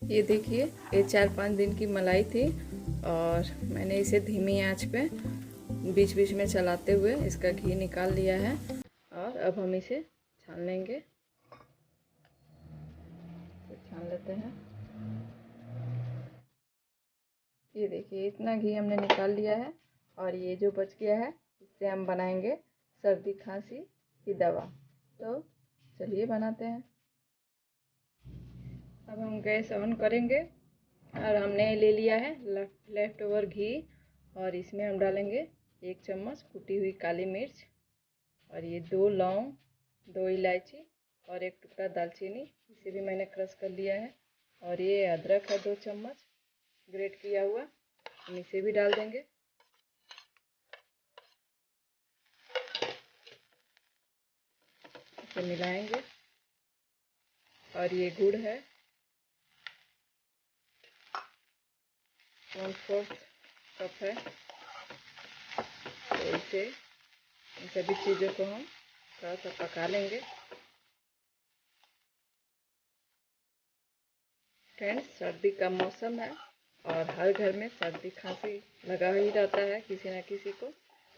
ये देखिए, ये 4-5 दिन की मलाई थी और मैंने इसे धीमी आंच पे बीच बीच में चलाते हुए इसका घी निकाल लिया है। और अब हम इसे छान लेंगे। तो छान लेते हैं। ये देखिए, इतना घी हमने निकाल लिया है और ये जो बच गया है इससे हम बनाएंगे सर्दी खांसी की दवा। तो चलिए बनाते हैं। अब हम गैस ऑन करेंगे और हमने ले लिया है लेफ्ट ओवर घी और इसमें हम डालेंगे 1 चम्मच कुटी हुई काली मिर्च और ये 2 लौंग, 2 इलायची और 1 टुकड़ा दालचीनी, इसे भी मैंने क्रश कर लिया है। और ये अदरक है 2 चम्मच ग्रेट किया हुआ, हम इसे भी डाल देंगे। इसे मिलाएंगे। और ये गुड़ है 1/4 कप है। तो इसे इन सभी चीज़ों को हम थोड़ा सा पका लेंगे। फ्रेंड्स, सर्दी का मौसम है और हर घर में सर्दी खांसी लगा ही रहता है किसी न किसी को,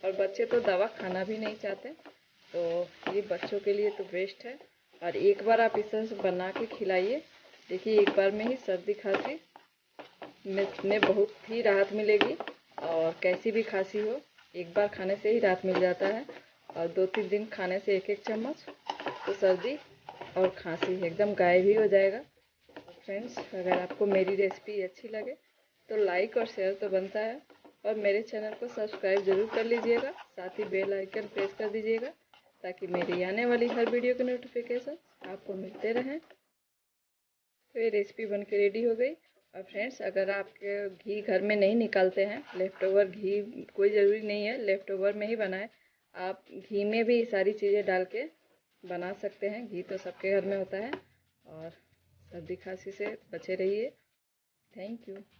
और बच्चे तो दवा खाना भी नहीं चाहते। तो ये बच्चों के लिए तो बेस्ट है। और एक बार आप इसे बना के खिलाइए, देखिए एक बार में ही सर्दी खांसी में बहुत ही राहत मिलेगी। और कैसी भी खांसी हो, एक बार खाने से ही राहत मिल जाता है और 2-3 दिन खाने से 1-1 चम्मच तो सर्दी और खांसी एकदम गायब ही हो जाएगा। फ्रेंड्स, अगर आपको मेरी रेसिपी अच्छी लगे तो लाइक और शेयर तो बनता है, और मेरे चैनल को सब्सक्राइब ज़रूर कर लीजिएगा। साथ ही बेल आइकन प्रेस कर दीजिएगा ताकि मेरी आने वाली हर वीडियो के नोटिफिकेशन आपको मिलते रहें। तो ये रेसिपी बन के रेडी हो गई। और फ्रेंड्स, अगर आपके घी घर में नहीं निकालते हैं, लेफ़्ट ओवर घी, कोई ज़रूरी नहीं है लेफ़्ट ओवर में ही बनाएं, आप घी में भी सारी चीज़ें डाल के बना सकते हैं। घी तो सबके घर में होता है। और सर्दी खांसी से बचे रहिए। Thank you.